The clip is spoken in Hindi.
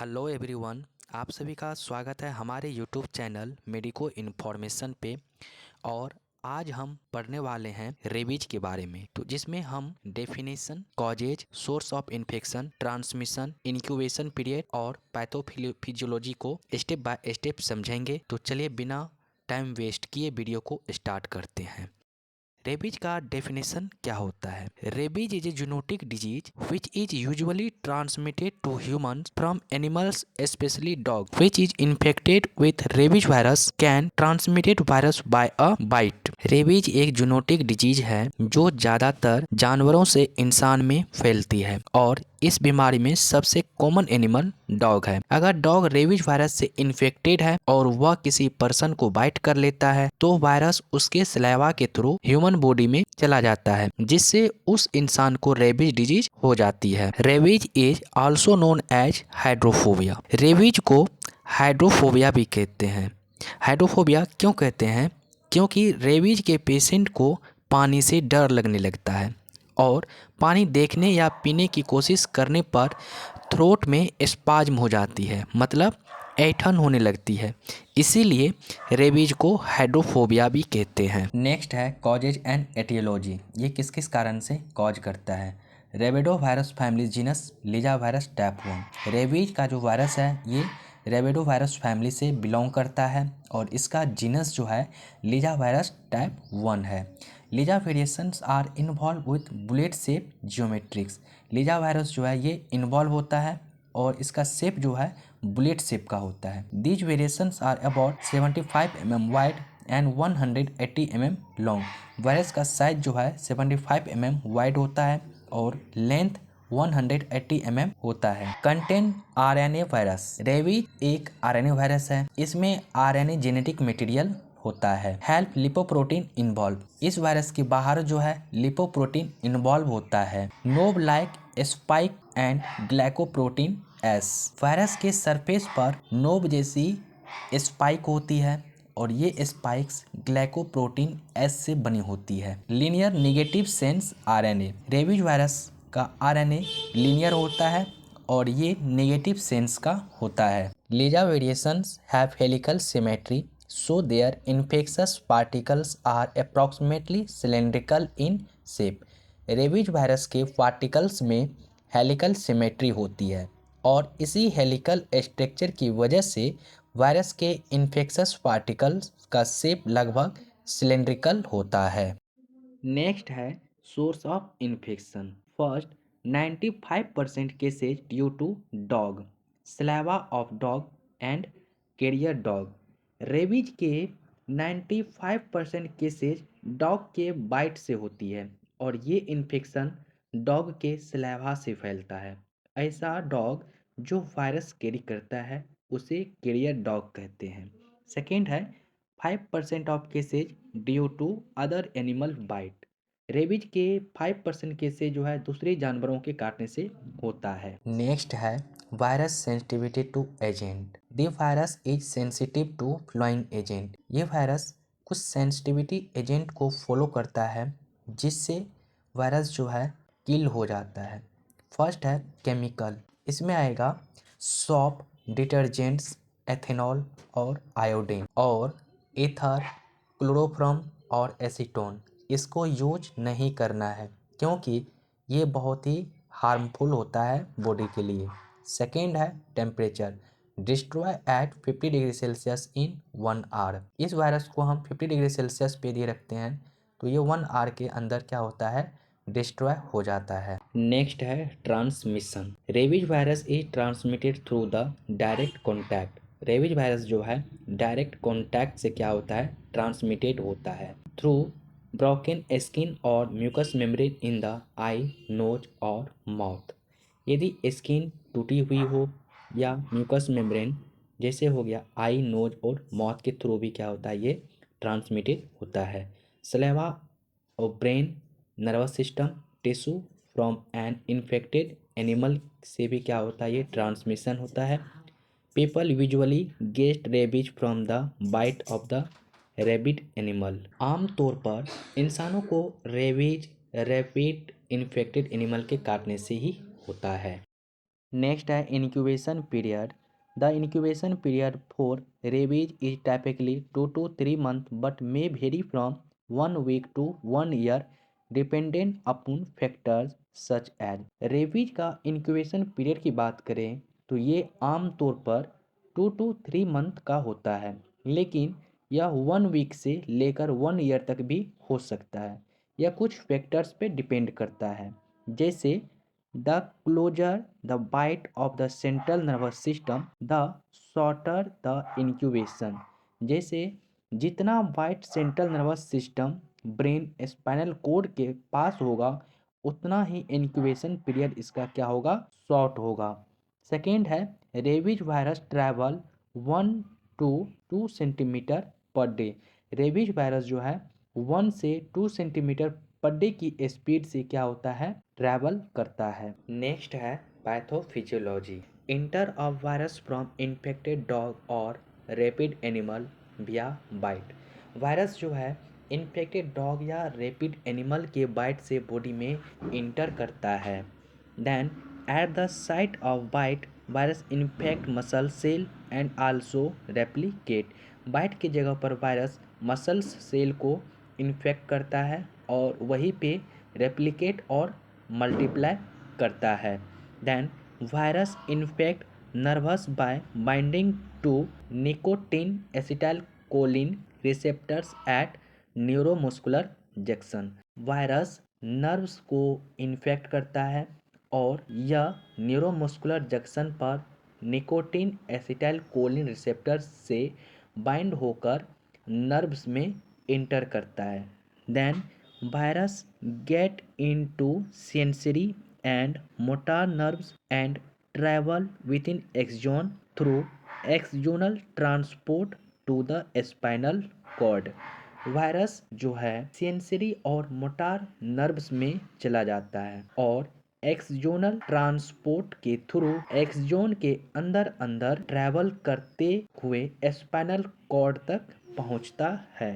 Hello everyone. आप सभी का स्वागत है हमारे यूट्यूब चैनल मेडिको इन्फॉर्मेशन पे। और आज हम पढ़ने वाले हैं रेबीज के बारे में, तो जिसमें हम definition, causes, source of infection, transmission, incubation period और पैथोफिजियोलॉजी को स्टेप बाय स्टेप समझेंगे। तो चलिए बिना टाइम वेस्ट किए वीडियो को स्टार्ट करते हैं। रेबीज का डेफिनेशन क्या होता है? Rabies is a zoonotic disease which is usually transmitted to humans from animals specially dog which is infected with rabies virus can transmitted virus by a bite. Rabies एक जूनोटिक डिजीज है जो ज्यादातर जानवरों से इंसान में फैलती है और इस बीमारी में सबसे कॉमन एनिमल डॉग है। अगर डॉग रेबीज वायरस से इन्फेक्टेड है और वह किसी पर्सन को बाइट कर लेता है तो वायरस उसके सलाइवा के थ्रू ह्यूमन बॉडी में चला जाता है, जिससे उस इंसान को रेबीज डिजीज हो जाती है। Rabies is also known as hydrophobia. Rabies को हाइड्रोफोबिया भी कहते हैं। हाइड्रोफोबिया क्यों कहते हैं? क्योंकि रेबीज के पेशेंट को पानी से डर लगने लगता है और पानी देखने या पीने की कोशिश करने पर थ्रोट में स्पाज्म हो जाती है, मतलब ऐंठन होने लगती है। इसीलिए रेबीज को हाइड्रोफोबिया भी कहते हैं। नेक्स्ट है कॉजेज एंड एटियोलॉजी। ये किस किस कारण से कॉज करता है? Rhabdo virus family genus lyssa virus type 1। Rabies का जो वायरस है ये रेबिडो वायरस फैमिली से बिलोंग करता है और इसका जीनस जो है लीजा वायरस टाइप 1 है। Lyssa variations are involve with bullet shape geometrics. Lyssa virus जो है ये इन्वॉल्व होता है और इसका शेप जो है बुलेट शेप का होता है। These variations are about 75 mm wide and 180 mm long. Virus का साइज जो है 75 mm वाइड होता है और लेंथ 180 mm होता है। Content RNA virus. रेबीज एक आरएनए वायरस है। इसमें आरएनए जेनेटिक मटेरियल होता है। Help lipoprotein involve. इस वायरस के बाहर जो है लिपोप्रोटीन इन्वॉल्व होता है। Knob like spike and glycoprotein S. Virus के सरफेस पर नोब जैसी स्पाइक होती है और ये स्पाइक्स ग्लाइकोप्रोटीन एस से बनी होती है। Linear negative sense RNA. Rabies virus का आरएनए लीनियर होता है और ये नेगेटिव सेंस का होता है। Lyssa variations have helical symmetry so their infectious particles are approximately cylindrical in shape। Rabies virus के पार्टिकल्स में हेलिकल सिमेट्री होती है और इसी हेलिकल स्ट्रक्चर की वजह से वायरस के इन्फेक्शस पार्टिकल्स का शेप लगभग सिलेंड्रिकल होता है। नेक्स्ट है source of infection. First, 95% cases due to dog, saliva of dog and carrier dog. Rabies के 95% केसेज डॉग के बाइट से होती है और ये इन्फेक्शन डॉग के सलाइवा से फैलता है। ऐसा डॉग जो वायरस कैरी करता है उसे कैरियर डॉग कहते हैं। सेकेंड है 5% of cases due to other animal bite. Rabies के 5% केसेज जो है दूसरे जानवरों के काटने से होता है। नेक्स्ट है virus sensitivity to agent. The virus is sensitive to flowing agent. ये वायरस कुछ सेंसिटिविटी एजेंट को फॉलो करता है जिससे वायरस जो है किल हो जाता है। फर्स्ट है केमिकल। इसमें आएगा सॉप, डिटर्जेंट्स, एथेनॉल और आयोडीन और ईथर, क्लोरोफॉर्म और एसीटोन। इसको यूज नहीं करना है क्योंकि ये बहुत ही हार्मफुल होता है बॉडी के लिए। सेकेंड है temperature. Destroy at 50 degree Celsius in 1 hour. इस वायरस को हम 50 डिग्री सेल्सियस पे दे रखते हैं तो ये 1 आवर के अंदर क्या होता है, डिस्ट्रॉय हो जाता है। नेक्स्ट है transmission. Rabies virus is transmitted through the direct contact. Rabies virus जो है डायरेक्ट कॉन्टैक्ट से क्या होता है, ट्रांसमिटेड होता है थ्रू ब्रोकन स्किन और mucous membrane in the eye, nose और माउथ। यदि स्किन टूटी हुई हो या म्यूकस मेम्ब्रेन जैसे हो गया आई, नोज और माउथ के थ्रू भी क्या होता है, ये ट्रांसमिटेड होता है। सलेवा और brain, nervous system, tissue from an infected animal से भी क्या होता है, ये ट्रांसमिशन होता है। People usually get rabies from the bite of the rabid animal. आमतौर पर इंसानों को रेबीज रेबिड इन्फेक्टेड एनिमल के काटने से ही होता है। नेक्स्ट है incubation period. The incubation period for rabies is typically 2 to 3 months but may vary from 1 week to 1 year dependent upon factors such as. Rabies का इंक्यूबेशन पीरियड की बात करें तो ये आमतौर पर 2 to 3 month का होता है, लेकिन यह 1 week से लेकर 1 year तक भी हो सकता है। यह कुछ फैक्टर्स पे डिपेंड करता है, जैसे the closer the bite of the central nervous system, the shorter the incubation। जैसे जितना bite central nervous system brain spinal cord के पास होगा, उतना ही इंक्यूबेशन पीरियड इसका क्या होगा, शॉर्ट होगा। सेकेंड है rabies virus travel 1 to 2 centimetre per day. Rabies virus जो है 1 से 2 सेंटीमीटर पर डे की स्पीड से क्या होता है, ट्रैवल करता है। नेक्स्ट है pathophysiology. Enter of virus from infected dog और rabid animal via bite. Virus जो है इन्फेक्टेड डॉग या रेपिड एनिमल के बाइट से बॉडी में इंटर करता है। Then at the site of bite virus infect muscle cell and also replicate. Bite की जगह पर वायरस मसल्स सेल को इन्फेक्ट करता है और वहीं पे रेप्लिकेट और मल्टीप्लाई करता है। Then virus infect nerves by binding to nicotine acetylcholine receptors at neuromuscular junction. Virus nerves को इन्फेक्ट करता है और यह न्यूरोमस्कुलर जंक्शन पर निकोटीन एसिटाइलकोलिन रिसेप्टर्स से बाइंड होकर नर्व्स में इंटर करता है। Then virus get into sensory and motor nerves and travel within axon through axonal transport to the spinal cord। Virus जो है सेंसरी और मोटार नर्व्स में चला जाता है और एक्सोनल ट्रांसपोर्ट के थ्रू एक्सोन के अंदर अंदर ट्रैवल करते हुए स्पाइनल कॉर्ड तक पहुंचता है।